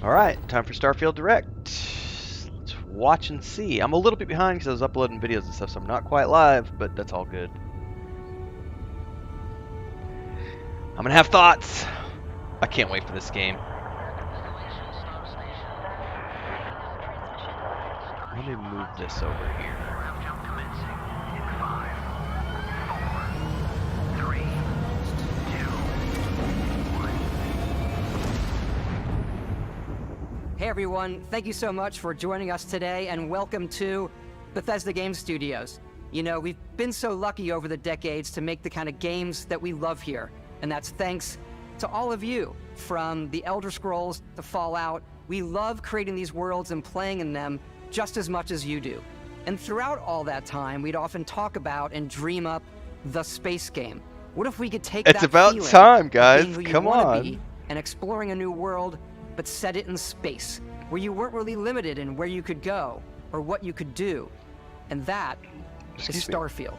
Alright, time for Starfield Direct. Let's watch and see. I'm a little bit behind because I was uploading videos and stuff, so I'm not quite live, but that's all good. I'm gonna have thoughts. I can't wait for this game. Let me move this over here. Hey everyone, thank you so much for joining us today and welcome to Bethesda Game Studios. You know, we've been so lucky over the decades to make the kind of games that we love here, and that's thanks to all of you. From the Elder Scrolls to Fallout, we love creating these worlds and playing in them just as much as you do. And throughout all that time, we'd often talk about and dream up the space game. What if we could take that feeling, it's about time, guys. being who you Come wanna on. be, and exploring a new world, but set it in space, where you weren't really limited in where you could go or what you could do. And that is Starfield.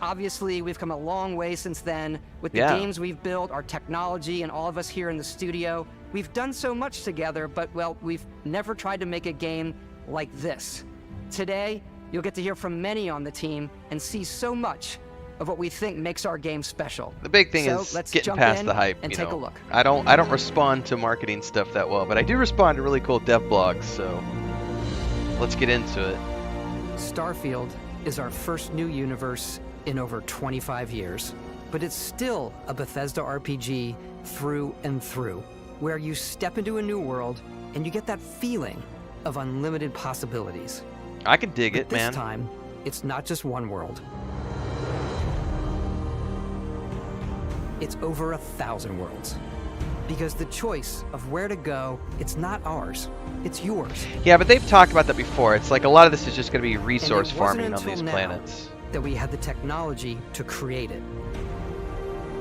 Obviously, we've come a long way since then with the games we've built, our technology, and all of us here in the studio. We've done so much together, but, well, we've never tried to make a game like this. Today, you'll get to hear from many on the team and see so much of what we think makes our game special. The big thing So is let's getting jump past in the hype. and you take know. a look. I don't respond to marketing stuff that well, but I do respond to really cool dev blogs. So let's get into it. Starfield is our first new universe in over 25 years, but it's still a Bethesda RPG through and through, where you step into a new world and you get that feeling of unlimited possibilities. I can dig But it, this man. time, it's not just one world. It's over 1,000 worlds. Because the choice of where to go, it's not ours, it's yours. Yeah, but they've talked about that before. It's like a lot of this is just going to be And resource it wasn't farming on until these now planets. that we had the technology to create it.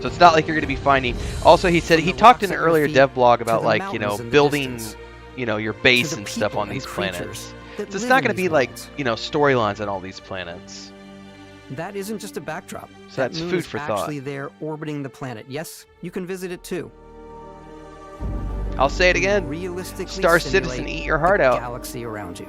So it's not like you're going to be finding. Also, he said From he the talked in rocks an at your earlier feet dev blog to about, the like, you know, mountains in the building, distance, you know, your to base the and stuff people on and these creatures planets. that So it's live not in going to these be like, worlds. you know, storylines on all these planets. That isn't just a backdrop. So that's moon food is for thought. actually there orbiting the planet. Yes, you can visit it too. I'll say it again. Realistically Star simulate Citizen, eat your heart the out. galaxy around you.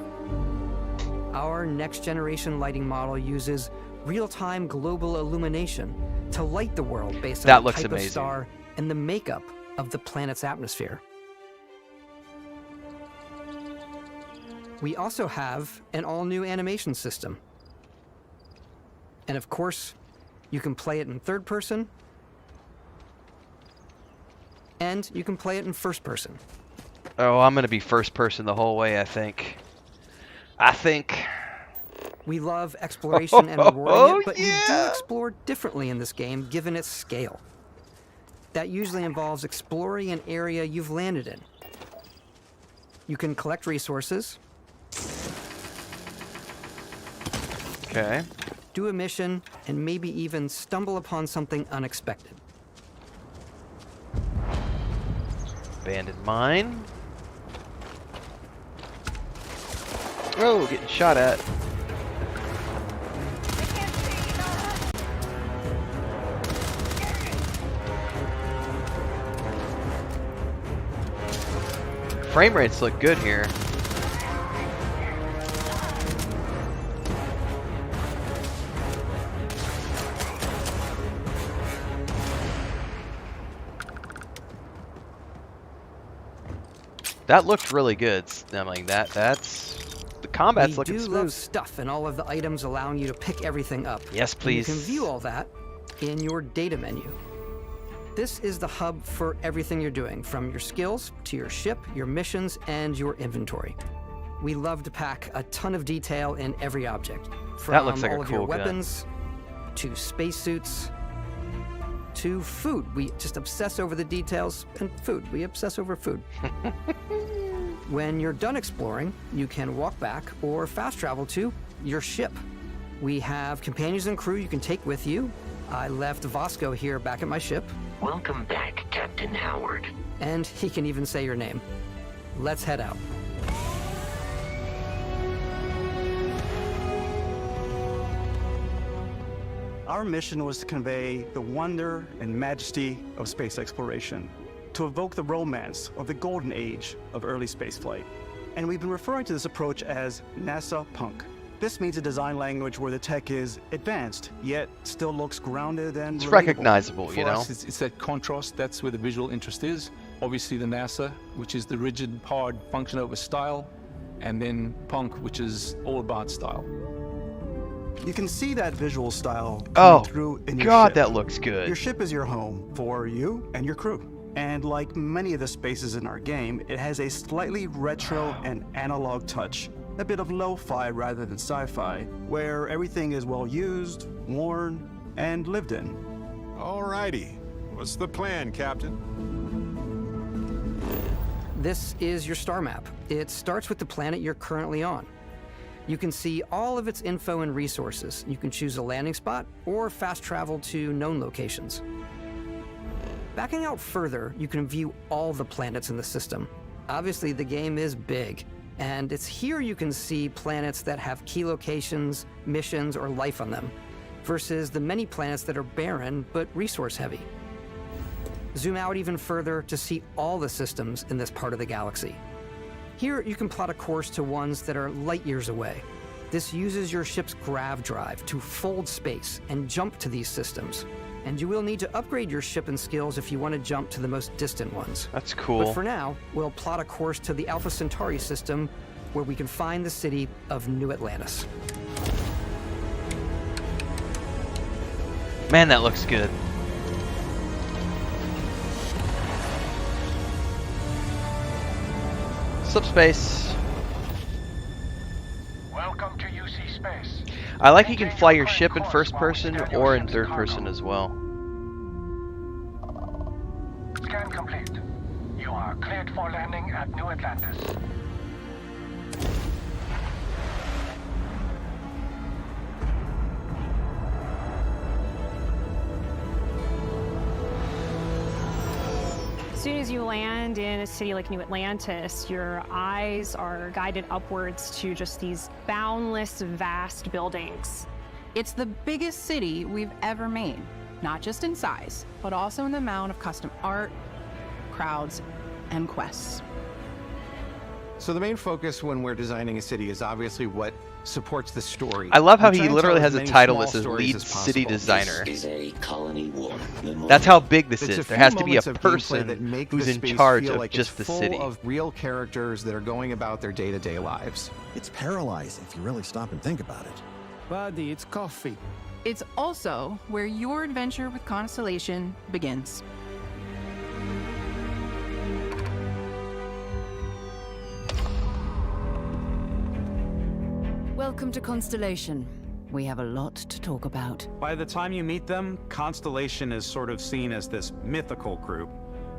Our next generation lighting model uses real-time global illumination to light the world based on That the looks type amazing. of star and the makeup of the planet's atmosphere. We also have an all-new animation system. And of course, you can play it in third person, and you can play it in first person. Oh, I'm going to be first person the whole way, I think. We love exploration and rewarding it, but you do yeah. explore differently in this game given its scale. That usually involves exploring an area you've landed in. You can collect resources, Okay. do a mission, and maybe even stumble upon something unexpected. Abandoned mine. Oh, getting shot at. Frame rates look good here. That looked really good. I mean, that's the combat's looking We do smooth. love stuff and all of the items allowing you to pick everything up. Yes, And please. you can view all that in your data menu. This is the hub for everything you're doing, from your skills to your ship, your missions, and your inventory. We love to pack a ton of detail in every object. From That looks like a all of your cool gun. weapons, to spacesuits, to food. We just obsess over the details, and food. We obsess over food. When you're done exploring, you can walk back or fast travel to your ship. We have companions and crew you can take with you. I left Vasco here back at my ship, Welcome back, Captain Howard. and he can even say your name. Let's head out. Our mission was to convey the wonder and majesty of space exploration to evoke the romance of the golden age of early spaceflight. And we've been referring to this approach as NASA Punk. This means a design language where the tech is advanced, yet still looks grounded and It's relatable. recognizable, you For know? us, it's that contrast. That's where the visual interest is. Obviously, the NASA, which is the rigid, hard function over style, and then Punk, which is all about style. You can see that visual style Oh, coming through in your God, ship. that looks good. Your ship is your home for you and your crew. And like many of the spaces in our game, it has a slightly retro and analog touch. A bit of lo-fi rather than sci-fi, where everything is well used, worn, and lived in. Alrighty. What's the plan, Captain? This is your star map. It starts with the planet you're currently on. You can see all of its info and resources. You can choose a landing spot or fast travel to known locations. Backing out further, you can view all the planets in the system. Obviously, the game is big, and it's here you can see planets that have key locations, missions, or life on them, versus the many planets that are barren but resource-heavy. Zoom out even further to see all the systems in this part of the galaxy. Here, you can plot a course to ones that are light years away. This uses your ship's grav drive to fold space and jump to these systems. And you will need to upgrade your ship and skills if you want to jump to the most distant ones. That's cool. But for now, we'll plot a course to the Alpha Centauri system, where we can find the city of New Atlantis. Man, that looks good. Subspace. Welcome to UC Space. I like you can fly your ship in first person or in third person as well. Scan complete. You are cleared for landing at New Atlantis. As soon as you land in a city like New Atlantis, your eyes are guided upwards to just these boundless, vast buildings. It's the biggest city we've ever made, not just in size, but also in the amount of custom art, crowds, and quests. So the main focus when we're designing a city is obviously what supports the story. I love how We try he and literally tell has as a many title small that says stories lead as city possible. designer. This is a colony war memorial. That's how big this It's is. There few has to be a moments of gameplay person that make who's the in space charge feel of like just it's the full city. of real characters that are going about their day-to-day lives. It's paralyzing if you really stop and think about it. Buddy, it's coffee. It's also where your adventure with Constellation begins. Welcome to Constellation. We have a lot to talk about. By the time you meet them, Constellation is sort of seen as this mythical group.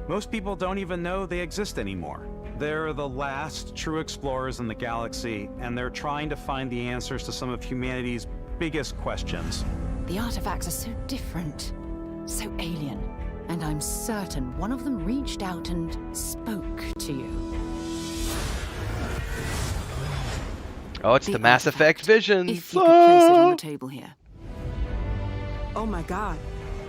Most people don't even know they exist anymore. They're the last true explorers in the galaxy, and they're trying to find the answers to some of humanity's biggest questions. The artifacts are so different, so alien, and I'm certain one of them reached out and spoke to you. Oh, it's the Mass Effect vision. If you could place it on the table here. Oh my god.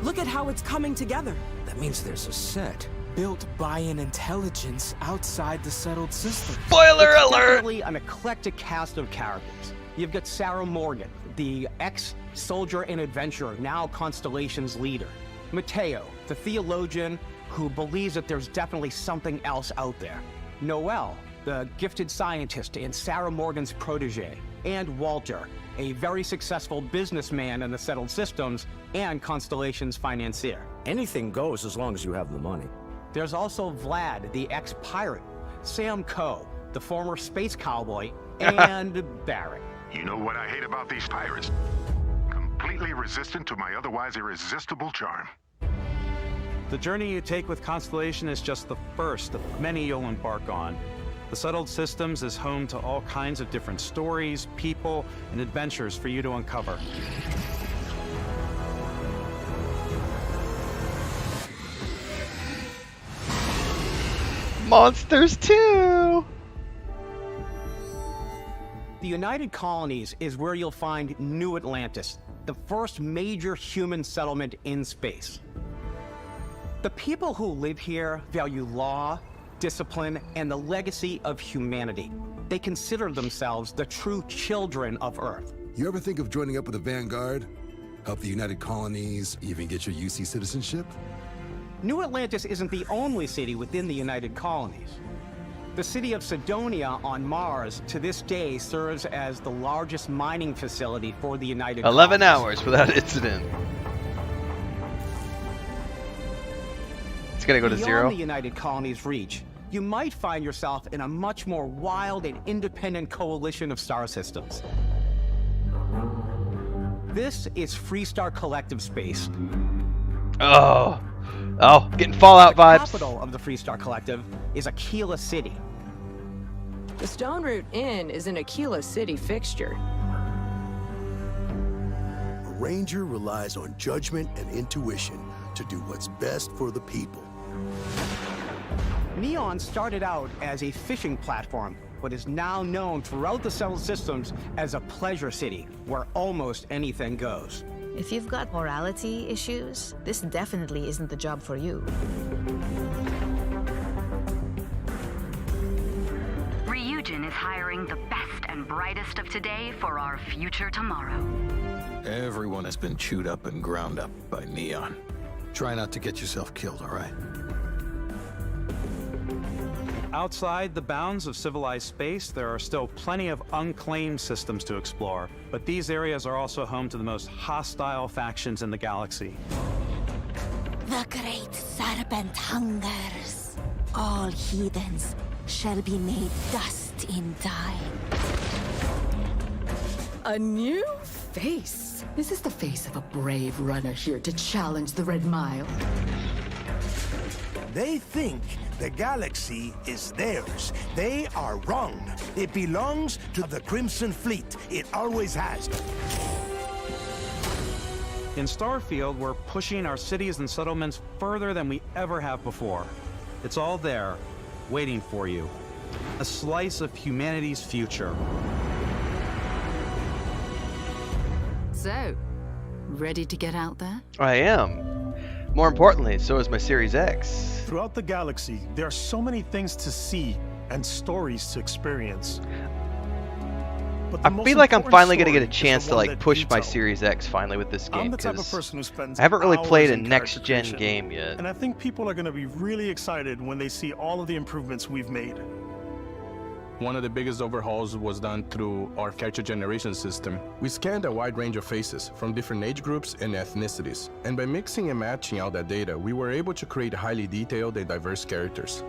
Look at how it's coming together. That means there's a set built by an intelligence outside the settled system. Spoiler It's alert! definitely an eclectic cast of characters. You've got Sarah Morgan, the ex-soldier and adventurer, now Constellation's leader. Mateo, the theologian who believes that there's definitely something else out there. Noel, the gifted scientist and Sarah Morgan's protege. And Walter, a very successful businessman in the settled systems and Constellation's financier. Anything goes as long as you have the money. There's also Vlad, the ex-pirate, Sam Coe, the former space cowboy, and Barrett. You know what I hate about these pirates? Completely resistant to my otherwise irresistible charm. The journey you take with Constellation is just the first of many you'll embark on. The Settled Systems is home to all kinds of different stories, people, and adventures for you to uncover. Monsters 2! The United Colonies is where you'll find New Atlantis, the first major human settlement in space. The people who live here value law, discipline, and the legacy of humanity. They consider themselves the true children of Earth. You ever think of joining up with the Vanguard? Help the United Colonies, even get your UC citizenship? New Atlantis isn't the only city within the United Colonies. The city of Cydonia on Mars to this day serves as the largest mining facility for the United 11 Colonies. hours without incident. It's gonna go to Beyond 0. the United Colonies' reach, you might find yourself in a much more wild and independent coalition of star systems. This is Freestar Collective Space. Oh, getting Fallout vibes. The capital of the Freestar Collective is Aquila City. The Stone Root Inn is an Aquila City fixture. A ranger relies on judgment and intuition to do what's best for the people. Neon started out as a fishing platform, but is now known throughout the settled systems as a pleasure city, where almost anything goes. If you've got morality issues, this definitely isn't the job for you. Ryujin is hiring the best and brightest of today for our future tomorrow. Everyone has been chewed up and ground up by Neon. Try not to get yourself killed, all right? Outside the bounds of civilized space, there are still plenty of unclaimed systems to explore, but these areas are also home to the most hostile factions in the galaxy. The great serpent hungers. All heathens shall be made dust in time. A new face. This is the face of a brave runner here to challenge the Red Mile. They think the galaxy is theirs. They are wrong. It belongs to the Crimson Fleet. It always has. In Starfield, we're pushing our cities and settlements further than we ever have before. It's all there, waiting for you. A slice of humanity's future. So, ready to get out there? I am. More importantly, so is my Series X. Throughout the galaxy, there are so many things to see and stories to experience. But I feel like I'm finally going to get a chance to like push my Series X finally with this game, I'm the type of because person who spends I haven't really played a hours in next-gen character game creation. yet. And I think people are going to be really excited when they see all of the improvements we've made. One of the biggest overhauls was done through our character generation system. We scanned a wide range of faces from different age groups and ethnicities, and by mixing and matching all that data, we were able to create highly detailed and diverse characters.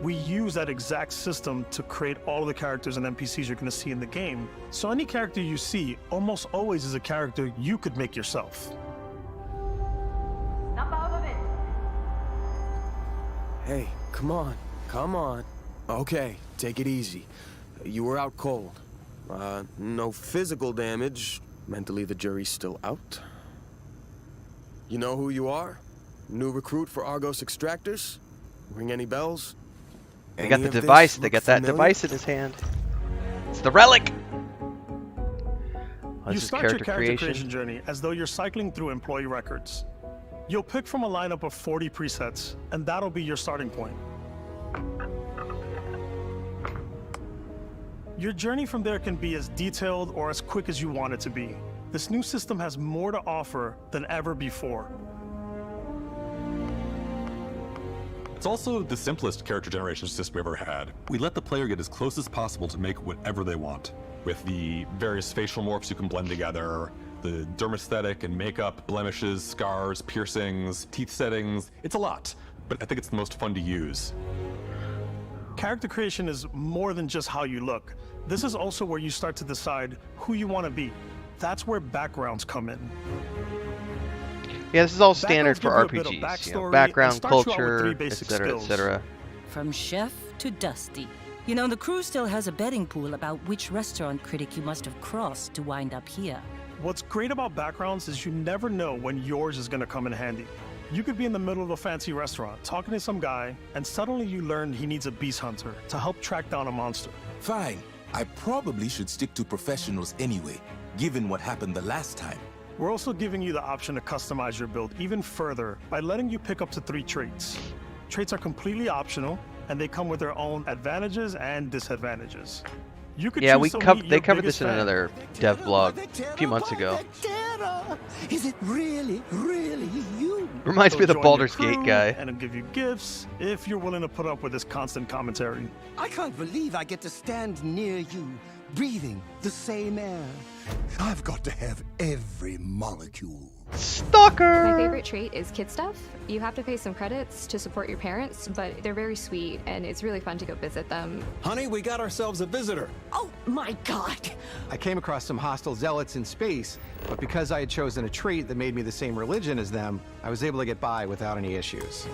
We use that exact system to create all of the characters and NPCs you're going to see in the game. So any character you see almost always is a character you could make yourself. Hey, come on, come on. Okay, take it easy. You were out cold. No physical damage. Mentally, the jury's still out. You know who you are? New recruit for Argos Extractors? Ring any bells? They got the device. They got that device in his hand. It's the relic. You start your character creation journey as though you're cycling through employee records. You'll pick from a lineup of 40 presets, and that'll be your starting point. Your journey from there can be as detailed or as quick as you want it to be. This new system has more to offer than ever before. It's also the simplest character generation system we ever had. We let the player get as close as possible to make whatever they want. With the various facial morphs you can blend together, the dermesthetic and makeup, blemishes, scars, piercings, teeth settings. It's a lot, but I think it's the most fun to use. Character creation is more than just how you look. This is also where you start to decide who you want to be. That's where backgrounds come in. Yeah, this is all standard for RPGs. You know, background, culture, etc., etc. From chef to dusty. You know, the crew still has a betting pool about which restaurant critic you must have crossed to wind up here. What's great about backgrounds is you never know when yours is going to come in handy. You could be in the middle of a fancy restaurant talking to some guy, and suddenly you learn he needs a beast hunter to help track down a monster. Fine. I probably should stick to professionals anyway, given what happened the last time. We're also giving you the option to customize your build even further by letting you pick up to 3 traits. Traits are completely optional, and they come with their own advantages and disadvantages. You could choose they covered this in another dev blog a few months ago. Is it really, really you? Reminds me of the Baldur's Gate guy. And it'll give you gifts if you're willing to put up with this constant commentary. I can't believe I get to stand near you, breathing the same air. I've got to have every molecule. Stalker! My favorite trait is kid stuff. You have to pay some credits to support your parents, but they're very sweet, and it's really fun to go visit them. Honey, we got ourselves a visitor. Oh my god! I came across some hostile zealots in space, but because I had chosen a trait that made me the same religion as them, I was able to get by without any issues.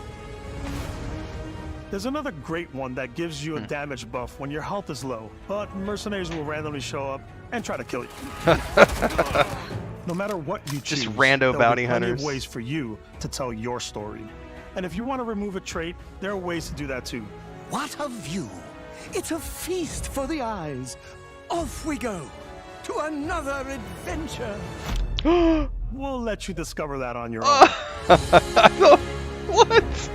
There's another great one that gives you a damage buff when your health is low, but mercenaries will randomly show up and try to kill you. No matter what you choose, just rando bounty there will be plenty hunters. of ways for you to tell your story. And if you want to remove a trait, there are ways to do that too. What a view! It's a feast for the eyes. Off we go to another adventure. We'll let you discover that on your own. What?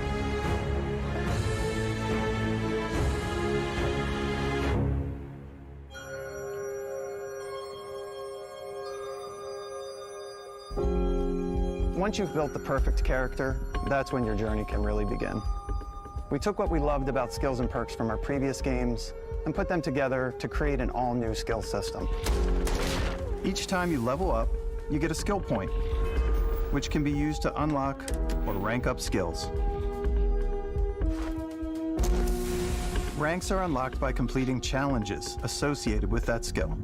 Once you've built the perfect character, that's when your journey can really begin. We took what we loved about skills and perks from our previous games and put them together to create an all-new skill system. Each time you level up, you get a skill point, which can be used to unlock or rank up skills. Ranks are unlocked by completing challenges associated with that skill.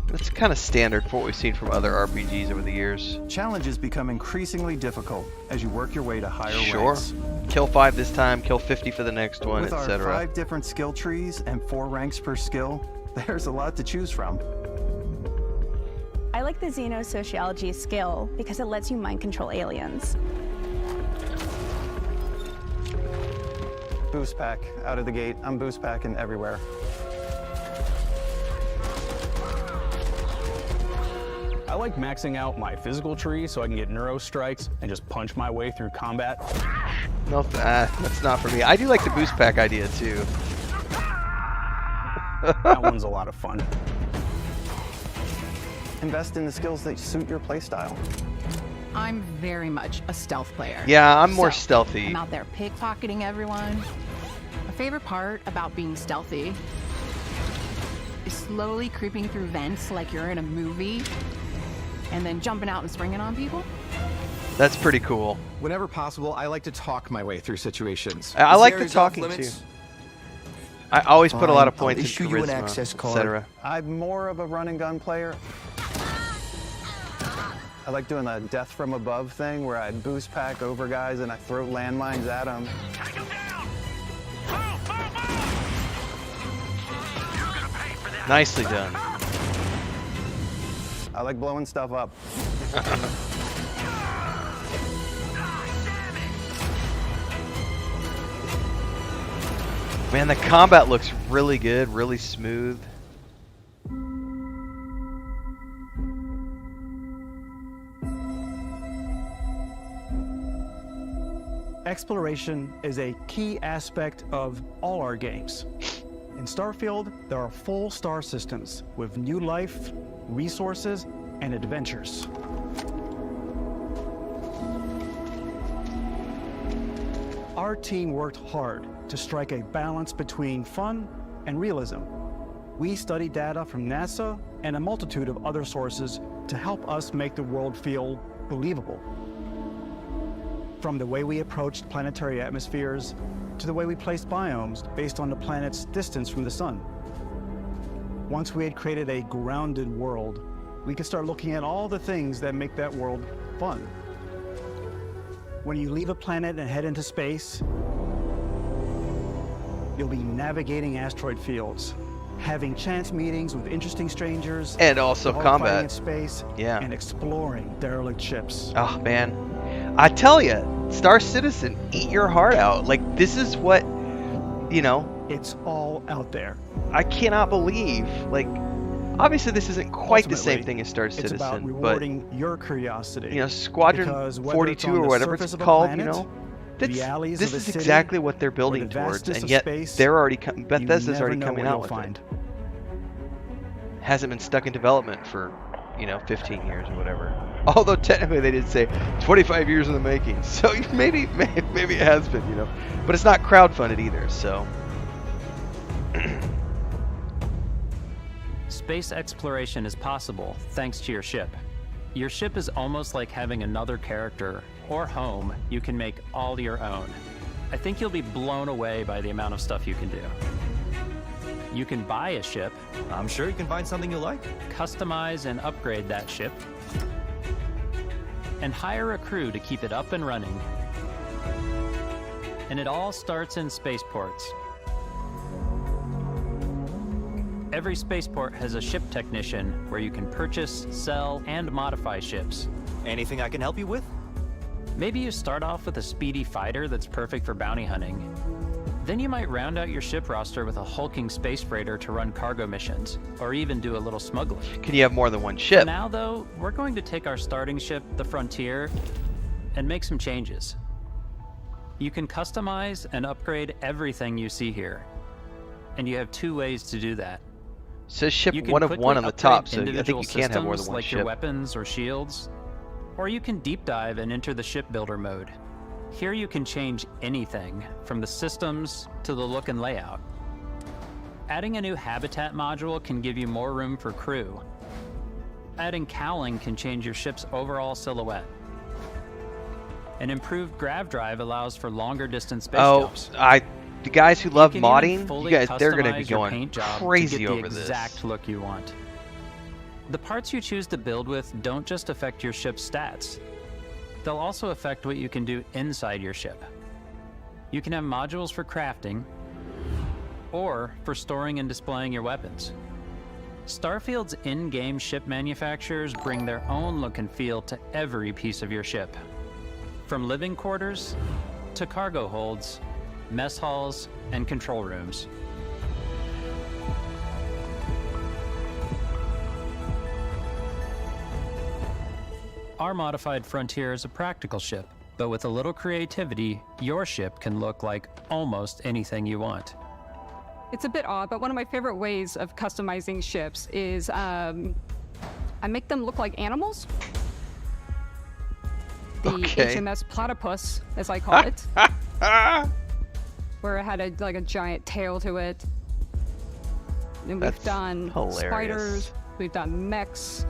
That's kind of standard for what we've seen from other RPGs over the years. Challenges become increasingly difficult as you work your way to higher ranks. Kill 5 this time, kill 50 for the next one, With our etc. 5 different skill trees and 4 ranks per skill, there's a lot to choose from. I like the Xenosociology skill because it lets you mind control aliens. Boost pack out of the gate. I'm boost packing everywhere. I like maxing out my physical tree so I can get neuro strikes and just punch my way through combat. No, that's not for me. I do like the boost pack idea too. That one's a lot of fun. Invest in the skills that suit your playstyle. I'm very much a stealth player. Yeah, I'm more stealthy. I'm out there pickpocketing everyone. My favorite part about being stealthy is slowly creeping through vents like you're in a movie and then jumping out and springing on people. That's pretty cool. Whenever possible, I like to talk my way through situations. I like the talking too. I always put a lot of points in issue you an charisma, access card. etc. I'm more of a run and gun player. I like doing the death from above thing where I boost pack over guys and I throw landmines at them. Nicely done. I like blowing stuff up. Man, the combat looks really good, really smooth. Exploration is a key aspect of all our games. In Starfield, there are full star systems with new life, resources, and adventures. Our team worked hard to strike a balance between fun and realism. We studied data from NASA and a multitude of other sources to help us make the world feel believable. From the way we approached planetary atmospheres to the way we placed biomes based on the planet's distance from the sun. Once we had created a grounded world, we could start looking at all the things that make that world fun. When you leave a planet and head into space, you'll be navigating asteroid fields, having chance meetings with interesting strangers, and also combat in space, and exploring derelict ships. Oh man, I tell you, Star Citizen, eat your heart out. Like, this is what, you know, it's all out there. I cannot believe, like, Obviously, this isn't quite the same Ultimately, thing as Star it's Citizen, about but rewarding your curiosity. you know, Squadron Because whether 42 on or the whatever surface it's of a called, planet, you know, the alleys this of a is city, exactly what they're or building the towards, vastness and of yet space, they're already you Bethesda's never already know coming what out you'll with find. it. Hasn't been stuck in development for, you know, 15 years or whatever. Although technically they did say 25 years in the making, so maybe it has been, you know, but it's not crowdfunded either, so. Space exploration is possible thanks to your ship. Your ship is almost like having another character or home you can make all your own. I think you'll be blown away by the amount of stuff you can do. You can buy a ship. I'm sure you can find something you like. Customize and upgrade that ship. And hire a crew to keep it up and running. And it all starts in spaceports. Every spaceport has a ship technician where you can purchase, sell, and modify ships. Anything I can help you with? Maybe you start off with a speedy fighter that's perfect for bounty hunting. Then you might round out your ship roster with a hulking space freighter to run cargo missions, or even do a little smuggling. Can you have more than one ship? For now, though, we're going to take our starting ship, the Frontier, and make some changes. You can customize and upgrade everything you see here, and you have 2 ways to do that. It says ship You can 1 of 1 on the top, so I think individual you can have more than systems one like ship. your weapons or shields, or you can deep dive and enter the shipbuilder mode. Here you can change anything, from the systems to the look and layout. Adding a new habitat module can give you more room for crew. Adding cowling can change your ship's overall silhouette. An improved grav drive allows for longer distance space jumps. The guys who love You can even modding, fully you guys, they're going to be customize your going paint job crazy to get over the this. exact look you want. The parts you choose to build with don't just affect your ship's stats. They'll also affect what you can do inside your ship. You can have modules for crafting, or for storing and displaying your weapons. Starfield's in-game ship manufacturers bring their own look and feel to every piece of your ship. From living quarters to cargo holds, mess halls, and control rooms. Our modified Frontier is a practical ship, but with a little creativity, your ship can look like almost anything you want. It's a bit odd, but one of my favorite ways of customizing ships is I make them look like animals. The HMS Platypus, as I call it. Where it had a giant tail to it. And we've done spiders, we've done mechs.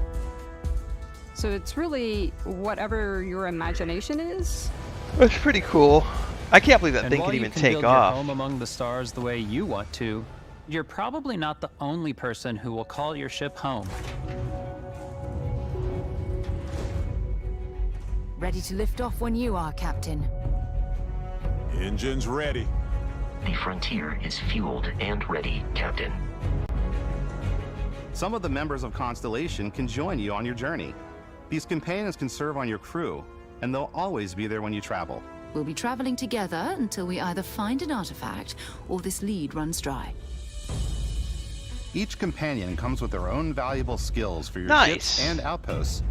So it's really whatever your imagination is. That's pretty cool. I can't believe that And thing while can you even can take build off. your home among the stars the way you want to, you're probably not the only person who will call your ship home. Ready to lift off when you are, Captain. Engines ready. The Frontier is fueled and ready, Captain. Some of the members of Constellation can join you on your journey. These companions can serve on your crew, and they'll always be there when you travel. We'll be traveling together until we either find an artifact or this lead runs dry. Each companion comes with their own valuable skills for your ships and outposts,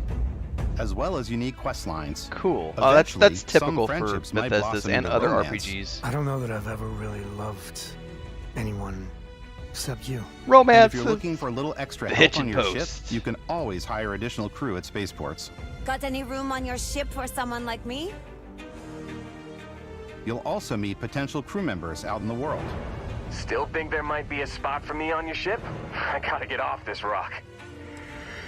as well as unique quest lines. Cool. Eventually, That's some typical for friendships might Bethesda's blossom and into other romance. RPGs. I don't know that I've ever really loved anyone except you. And if you're looking for a little extra help Hitch on and your ship, post. you can always hire additional crew at spaceports. Got any room on your ship for someone like me? You'll also meet potential crew members out in the world. Still think there might be a spot for me on your ship? I gotta get off this rock.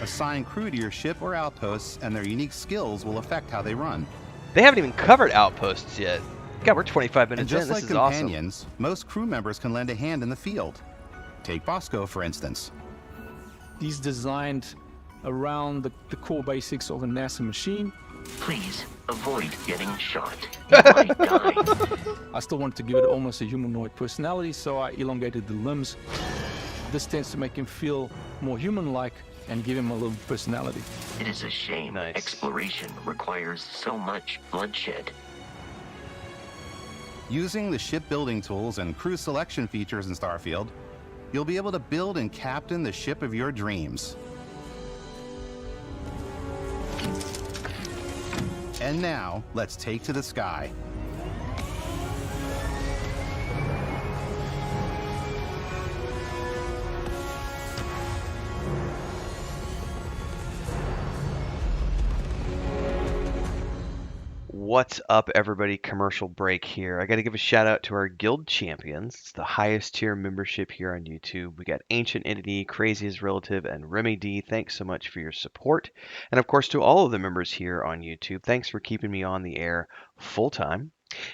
Assign crew to your ship or outposts, and their unique skills will affect how they run. They haven't even covered outposts yet. God, we're 25 And minutes in. just This like is awesome. companions, most crew members can lend a hand in the field. Take Bosco, for instance. He's designed around the core basics of a NASA machine. Please avoid getting shot. You might die. I still wanted to give it almost a humanoid personality, so I elongated the limbs. This tends to make him feel more human-like and give him a little personality. It is a shame exploration requires so much bloodshed. Using the shipbuilding tools and crew selection features in Starfield, you'll be able to build and captain the ship of your dreams. And now, let's take to the sky. What's up, everybody? Commercial break here. I got to give a shout out to our guild champions. It's the highest tier membership here on YouTube. We got Ancient Entity, Crazy as Relative, and Remy D. Thanks so much for your support. And of course, to all of the members here on YouTube, thanks for keeping me on the air full time.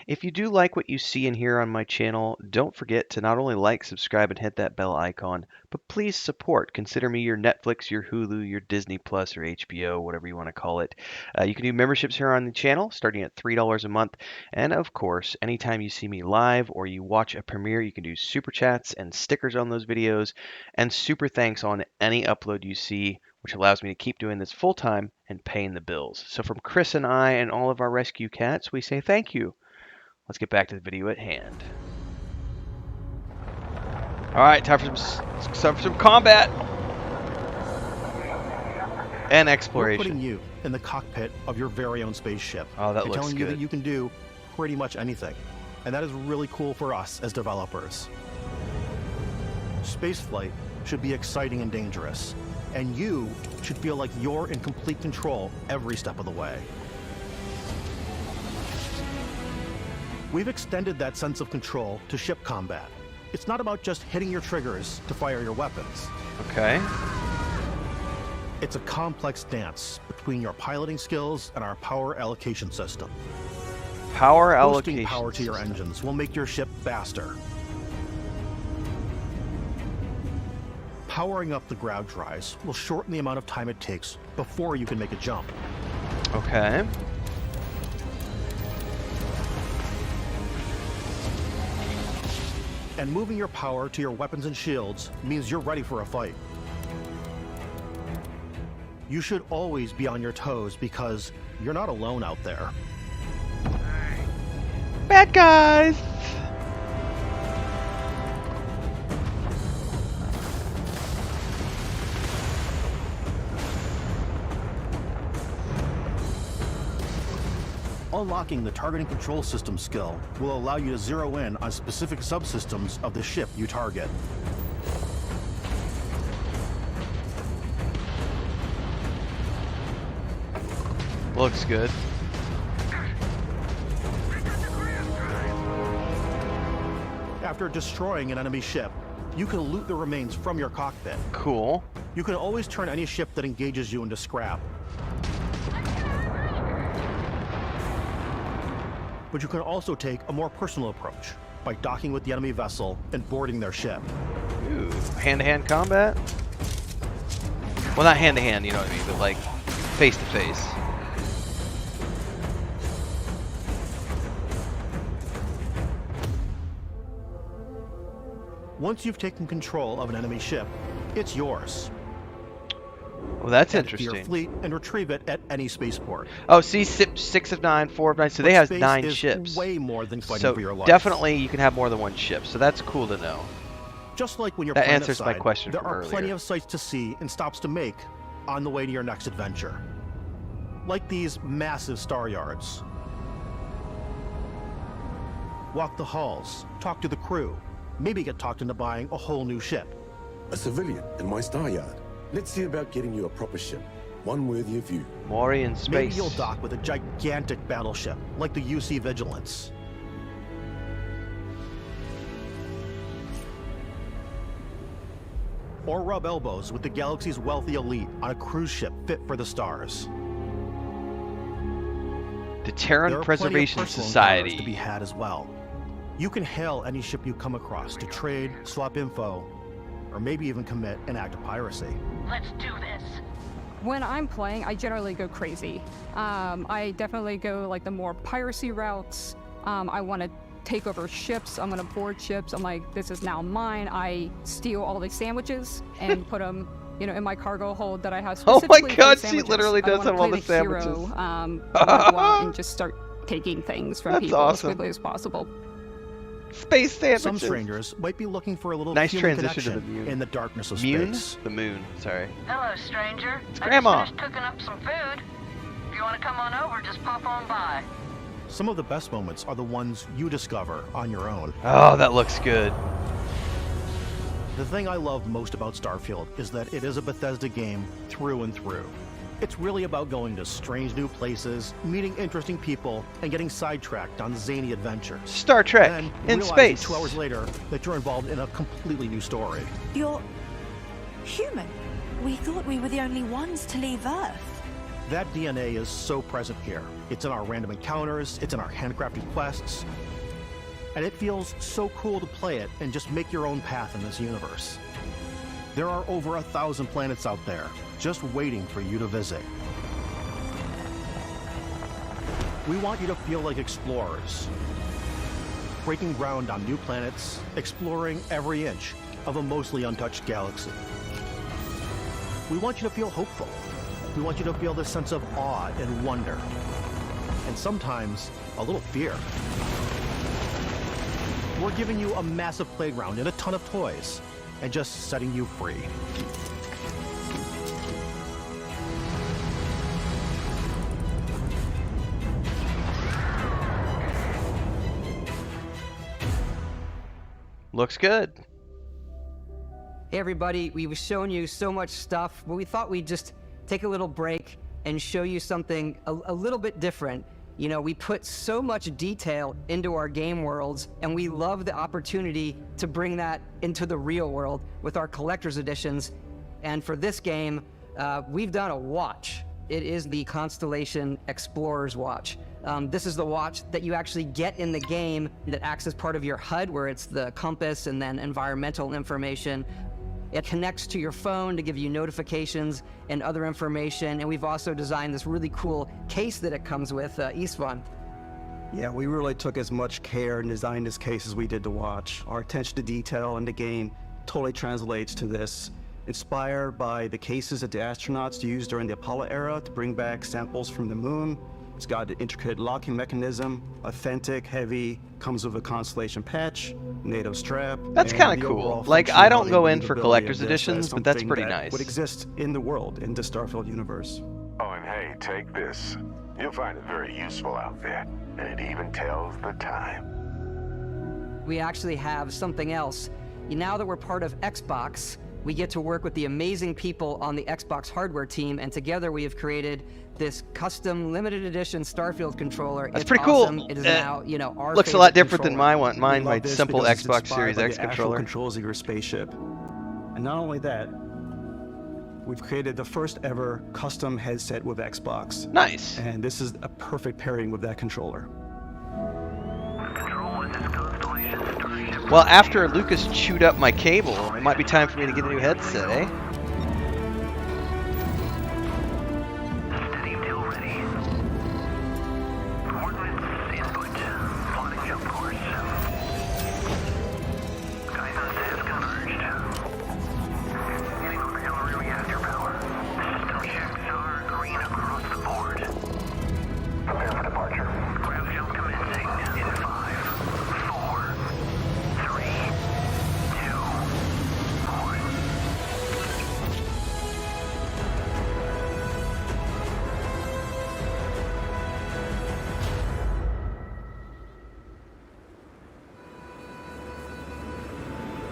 If you do like what you see and hear on my channel, don't forget to not only like, subscribe, and hit that bell icon, but please support. Consider me your Netflix, your Hulu, your Disney Plus, or HBO, whatever you want to call it. You can do memberships here on the channel, starting at $3 a month. And of course, anytime you see me live or you watch a premiere, you can do super chats and stickers on those videos, and super thanks on any upload you see, which allows me to keep doing this full time and paying the bills. So from Chris and I and all of our rescue cats, we say thank you. Let's get back to the video at hand. All right, time for some combat and exploration. We're putting you in the cockpit of your very own spaceship. Oh, that looks telling good. You that you can do pretty much anything, and that is really cool for us as developers. Spaceflight should be exciting and dangerous, and you should feel like you're in complete control every step of the way. We've extended that sense of control to ship combat. It's not about just hitting your triggers to fire your weapons. Okay. It's a complex dance between your piloting skills and our power allocation system. Power Boosting allocation power to your engines will make your ship faster. Powering up the ground drives will shorten the amount of time it takes before you can make a jump. Okay. And moving your power to your weapons and shields means you're ready for a fight. You should always be on your toes because you're not alone out there. Bad guys! Unlocking the targeting control system skill will allow you to zero in on specific subsystems of the ship you target. Looks good. After destroying an enemy ship, you can loot the remains from your cockpit. Cool. You can always turn any ship that engages you into scrap. But you can also take a more personal approach by docking with the enemy vessel and boarding their ship. Ooh, hand-to-hand combat? Well, not hand-to-hand, you know what I mean, but like face-to-face. Once you've taken control of an enemy ship, it's yours. Well, that's Add it to your interesting. fleet and retrieve it at any spaceport. Oh, see, 6 of 9, 4 of 9, so they have Space 9 is ships. Way more than fighting So for your life. definitely you can have more than one ship, so that's cool to know. Just like when you're That answers my planetside, question there from are earlier. plenty of sights to see and stops to make on the way to your next adventure. Like these massive star yards. Walk the halls, talk to the crew, maybe get talked into buying a whole new ship. A civilian in my star yard. Let's see about getting you a proper ship. One worthy of you. Maury in space. Maybe you'll dock with a gigantic battleship, like the UC Vigilance. Or rub elbows with the galaxy's wealthy elite on a cruise ship fit for the stars. The Terran There are Preservation plenty of personal Society. encounters to be had as well. You can hail any ship you come across to trade, swap info, or maybe even commit an act of piracy. Let's do this. When I'm playing, I generally go crazy. I definitely go like the more piracy routes. I want to take over ships. I'm gonna board ships. I'm like, this is now mine. I steal all these sandwiches and put them, you know, in my cargo hold that I have Oh specifically my for God, the she literally sandwiches. I does don't have wanna all play the hero. sandwiches. I wanna go out and just start taking things from That's people awesome. as quickly as possible. Space sandwiches. Some strangers might be looking for a little nice human transition to the connection in the darkness of moon. space. The moon. Sorry. Hello, stranger. It's Grandma. I just finished cooking up some food. If you want to come on over, just pop on by. Some of the best moments are the ones you discover on your own. Oh, that looks good. The thing I love most about Starfield is that it is a Bethesda game through and through. It's really about going to strange new places, meeting interesting people, and getting sidetracked on zany adventures. Star Trek then in realizing space. 2 hours later that you're involved in a completely new story. You're human. We thought we were the only ones to leave Earth. That DNA is so present here. It's in our random encounters, it's in our handcrafted quests, and it feels so cool to play it and just make your own path in this universe. There are over 1,000 planets out there, just waiting for you to visit. We want you to feel like explorers, breaking ground on new planets, exploring every inch of a mostly untouched galaxy. We want you to feel hopeful. We want you to feel this sense of awe and wonder, and sometimes a little fear. We're giving you a massive playground and a ton of toys, and just setting you free. Looks good. Hey everybody, we've shown you so much stuff, but we thought we'd just take a little break and show you something a little bit different. You know, we put so much detail into our game worlds, and we love the opportunity to bring that into the real world with our collector's editions. And for this game, we've done a watch. It is the Constellation Explorer's Watch. This is the watch that you actually get in the game that acts as part of your HUD, where it's the compass and then environmental information. It connects to your phone to give you notifications and other information. And we've also designed this really cool case that it comes with, Istvan. Yeah, we really took as much care and designed this case as we did the watch. Our attention to detail in the game totally translates to this. Inspired by the cases that the astronauts used during the Apollo era to bring back samples from the moon. It's got an intricate locking mechanism, authentic, heavy, comes with a Constellation patch, NATO strap. That's kind of cool. Like, I don't go in for collector's editions, but that's pretty nice. Would exist in the world, in the Starfield universe. Oh, and hey, take this. You'll find it very useful out there, and it even tells the time. We actually have something else. Now that we're part of Xbox, we get to work with the amazing people on the Xbox hardware team, and together we have created this custom limited edition Starfield controller. That's it's pretty awesome. cool. It is now, you know, our looks a lot different controller. than mine, my simple Xbox Series X controller. Controls of your spaceship. And not only that, we've created the first ever custom headset with Xbox. Nice. And this is a perfect pairing with that controller. Well, after Lucas chewed up my cable, it might be time for me to get a new headset, eh?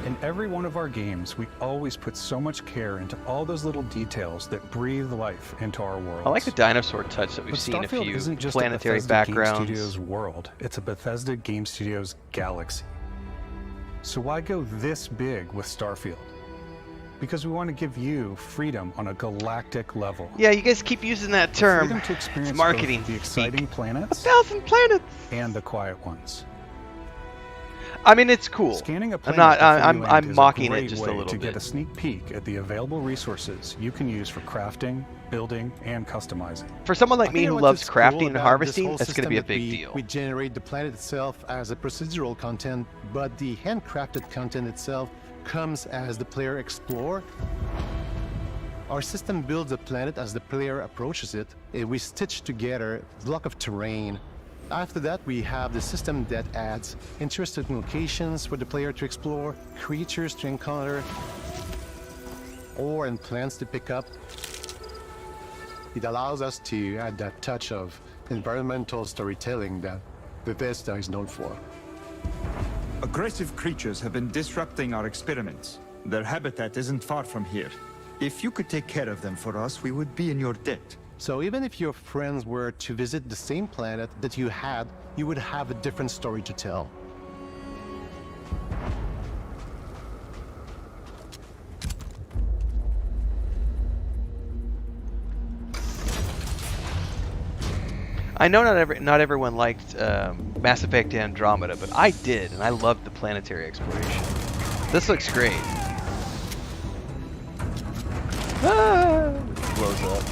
In every one of our games, we always put so much care into all those little details that breathe life into our world. I like the dinosaur touch that we've seen in a few isn't just Planetary a Bethesda backgrounds. Game Studios world. It's a Bethesda Game Studios galaxy. So why go this big with Starfield? Because we want to give you freedom on a galactic level. Yeah, you guys keep using that term. Freedom to experience It's marketing. both the exciting planets 1,000 planets and the quiet ones. I mean, it's cool. Scanning a I'm planet not. before you I'm land is mocking a it great just a way little to bit. get a sneak peek at the available resources you can use for crafting, building, and customizing. For someone like me who loves crafting and harvesting, that's going to be a big deal. We generate the planet itself as a procedural content, but the handcrafted content itself comes as the player explores. Our system builds a planet as the player approaches it. We stitch together a block of terrain After that, we have the system that adds interesting locations for the player to explore, creatures to encounter, ore and plants to pick up. It allows us to add that touch of environmental storytelling that Bethesda is known for. Aggressive creatures have been disrupting our experiments. Their habitat isn't far from here. If you could take care of them for us, we would be in your debt. So even if your friends were to visit the same planet that you had, you would have a different story to tell. I know not everyone liked Mass Effect Andromeda, but I did, and I loved the planetary exploration. This looks great. Ah! Blows up.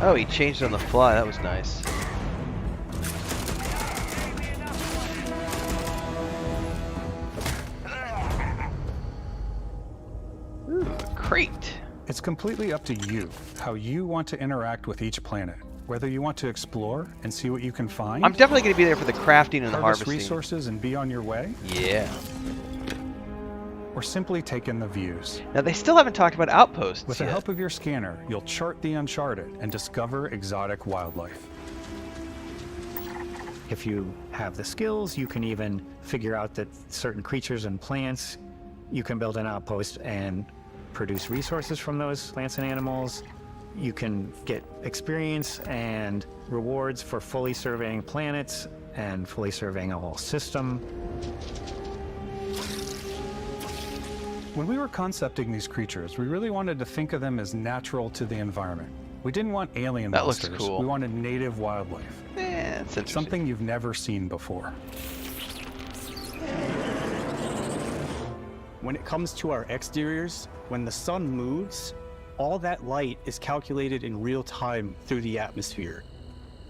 Oh, he changed on the fly. That was nice. Ooh, a crate. It's completely up to you how you want to interact with each planet. Whether you want to explore and see what you can find. I'm definitely going to be there for the crafting and the harvesting. Resources and be on your way. Yeah. Or simply take in the views. Now they still haven't talked about outposts With yet. the help of your scanner, you'll chart the uncharted and discover exotic wildlife. If you have the skills, you can even figure out that certain creatures and plants, you can build an outpost and produce resources from those plants and animals. You can get experience and rewards for fully surveying planets and fully surveying a whole system. When we were concepting these creatures, we really wanted to think of them as natural to the environment. We didn't want alien monsters. Looks cool. We wanted native wildlife. Yeah, that's interesting. Something you've never seen before. When it comes to our exteriors, when the sun moves, all that light is calculated in real time through the atmosphere.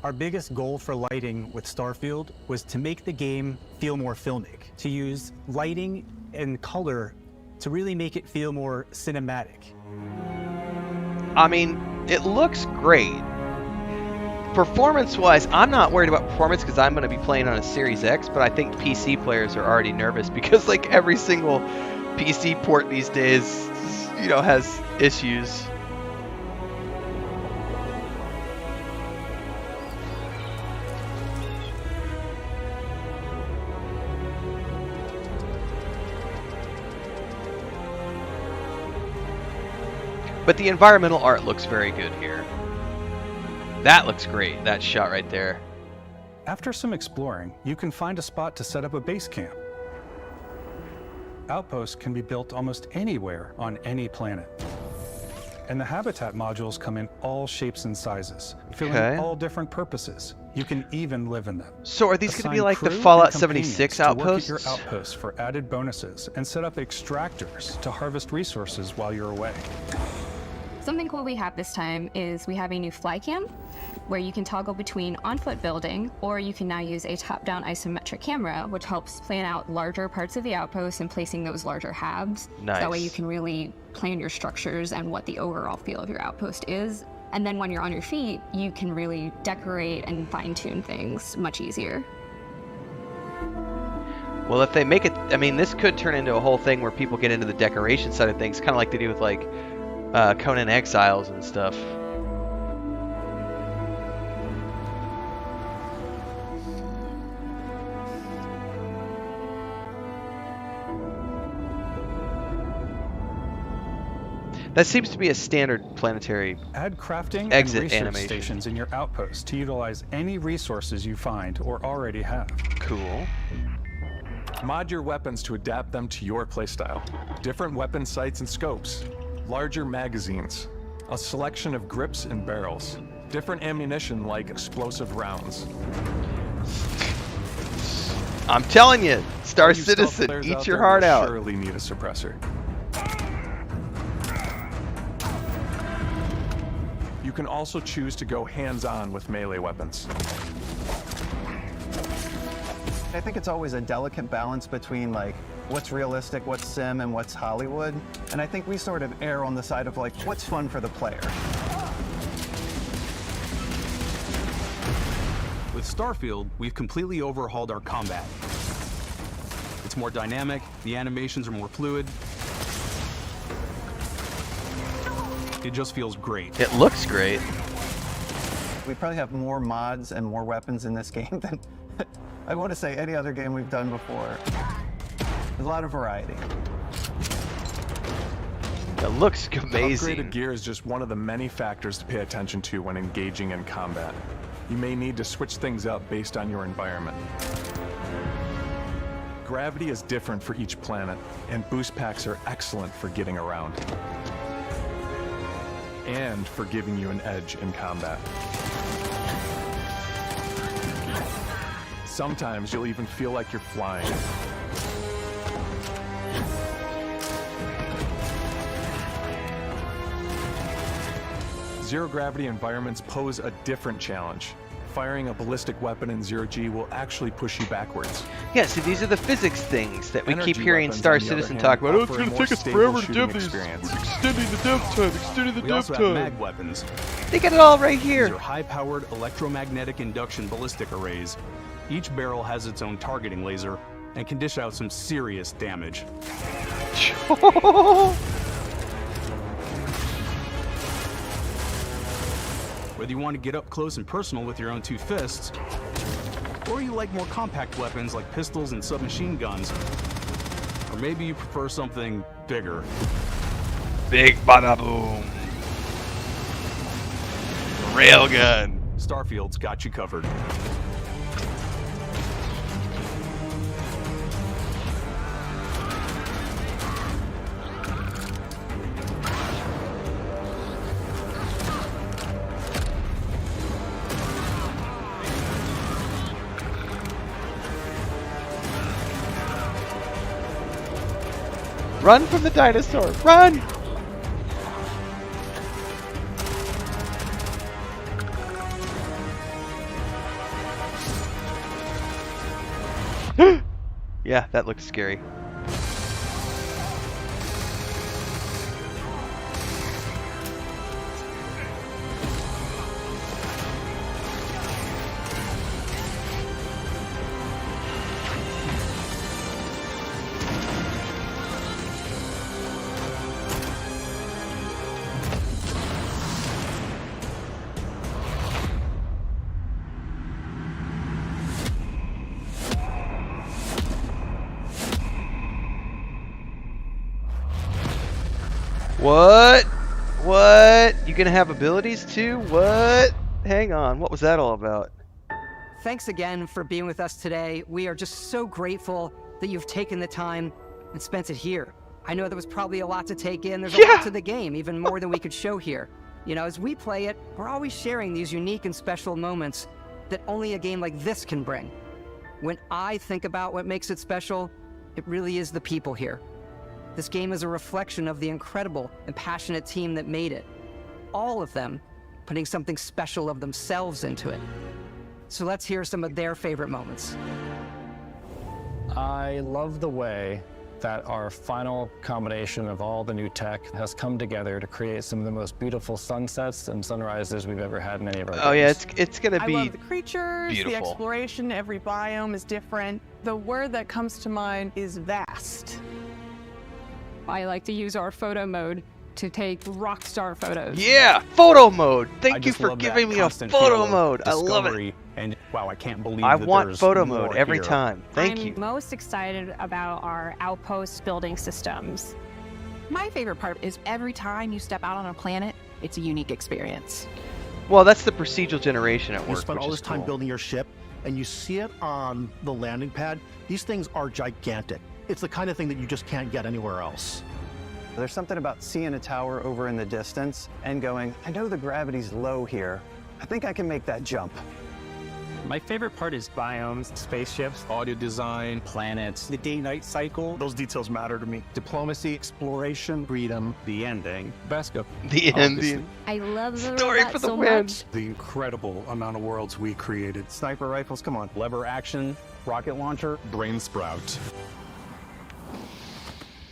Our biggest goal for lighting with Starfield was to make the game feel more filmic, to use lighting and color to really make it feel more cinematic. I mean, it looks great. Performance-wise, I'm not worried about performance because I'm going to be playing on a Series X, but I think PC players are already nervous because like every single PC port these days, you know, has issues. But the environmental art looks very good here. That looks great, that shot right there. After some exploring, you can find a spot to set up a base camp. Outposts can be built almost anywhere on any planet. And the habitat modules come in all shapes and sizes, filling all different purposes. You can even live in them. So are these going to be Assign like the crew Fallout and companions 76 to work outposts? at your outposts for added bonuses and set up extractors to harvest resources while you're away. Something cool we have this time is we have a new fly cam where you can toggle between on-foot building, or you can now use a top-down isometric camera, which helps plan out larger parts of the outpost and placing those larger halves. Nice. So that way you can really plan your structures and what the overall feel of your outpost is. And then when you're on your feet, you can really decorate and fine-tune things much easier. Well, if they make it, I mean, this could turn into a whole thing where people get into the decoration side of things, kind of like they do with like Conan Exiles and stuff. That seems to be a standard Planetary Add crafting exit and research animation. stations in your outpost to utilize any resources you find or already have. Cool. Mod your weapons to adapt them to your playstyle. Different weapon sights and scopes, larger magazines, a selection of grips and barrels, different ammunition like explosive rounds. I'm telling you, Star All you stealth Citizen, players eat out your there heart will out. Surely need a suppressor. You can also choose to go hands-on with melee weapons. I think it's always a delicate balance between like what's realistic, what's sim, and what's Hollywood. And I think we sort of err on the side of like what's fun for the player. Starfield, we've completely overhauled our combat. It's more dynamic, the animations are more fluid. It just feels great. It looks great. We probably have more mods and more weapons in this game than I want to say any other game we've done before. There's a lot of variety. It looks amazing. Upgraded gear is just one of the many factors to pay attention to when engaging in combat. You may need to switch things up based on your environment. Gravity is different for each planet, and boost packs are excellent for getting around. And for giving you an edge in combat. Sometimes you'll even feel like you're flying. Zero-gravity environments pose a different challenge. Firing a ballistic weapon in zero-G will actually push you backwards. Yeah, see, these are the physics things that we Energy keep hearing weapons, Star on the other Citizen hand, talk about. Oh, it's offer a going to more take us stable forever to shooting dev these. experience. We're extending the dev time, extending the We dev also have time. mag weapons. They got it all right here. These are high-powered electromagnetic induction ballistic arrays. Each barrel has its own targeting laser and can dish out some serious damage. Whether you want to get up close and personal with your own two fists, or you like more compact weapons like pistols and submachine guns, or maybe you prefer something bigger. Big bada boom. Railgun. Starfield's got you covered. Run from the dinosaur! Run! Yeah, that looks scary. What? What? You gonna have abilities too? What? Hang on, what was that all about? Thanks again for being with us today. We are just so grateful that you've taken the time and spent it here. I know there was probably a lot to take in. There's a lot to the game, even more than we could show here. You know, as we play it, we're always sharing these unique and special moments that only a game like this can bring. When I think about what makes it special, it really is the people here. This game is a reflection of the incredible and passionate team that made it. All of them putting something special of themselves into it. So let's hear some of their favorite moments. I love the way that our final combination of all the new tech has come together to create some of the most beautiful sunsets and sunrises we've ever had in any of our games. Yeah, it's gonna be I love the creatures, beautiful. the exploration, every biome is different. The word that comes to mind is vast. I like to use our photo mode to take rock star photos. Yeah, photo mode. Thank you for giving me a photo mode. I love it. And wow, I can't believe I that want there's photo more mode every here. time. Thank I'm you. most excited about our outpost building systems. My favorite part is every time you step out on a planet, it's a unique experience. Well, that's the procedural generation at work. You spend all which this is time cool. building your ship, and you see it on the landing pad. These things are gigantic. It's the kind of thing that you just can't get anywhere else. There's something about seeing a tower over in the distance and going, I know the gravity's low here. I think I can make that jump. My favorite part is biomes, spaceships, audio design, planets, The day-night cycle, those details matter to me. Diplomacy, exploration, freedom, the ending. Vesca. The ending. I love the Story robot for the so win. much. The incredible amount of worlds we created. Sniper rifles, come on. Lever action, rocket launcher. Brain sprout.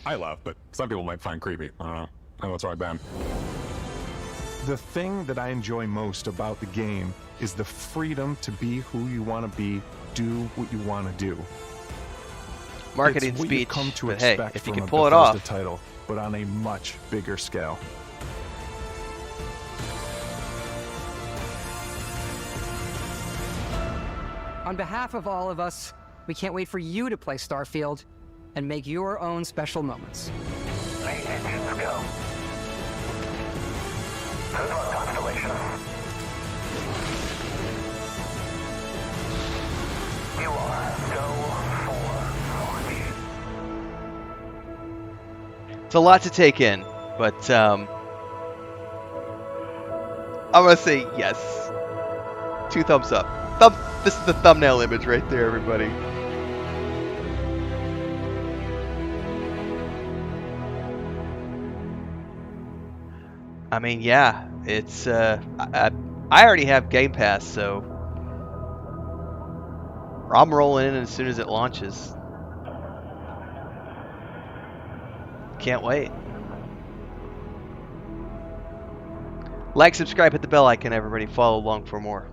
I love, but some people might find creepy. I don't know. I know it's right, Ben. The thing that I enjoy most about the game is the freedom to be who you want to be, do what you want to do. Marketing it's what speech, you've come to but hey, expect if you from can a pull it Bethesda off. title, but on a much bigger scale. On behalf of all of us, we can't wait for you to play Starfield and make your own special moments. Main engines go. Good luck, Constellation. You are go for launch. It's a lot to take in, but I'm gonna say yes. 2 thumbs up. This is the thumbnail image right there, everybody. I mean, yeah, it's I already have Game Pass, so I'm rolling in as soon as it launches. Can't wait. Like, subscribe, hit the bell icon, everybody. Follow along for more.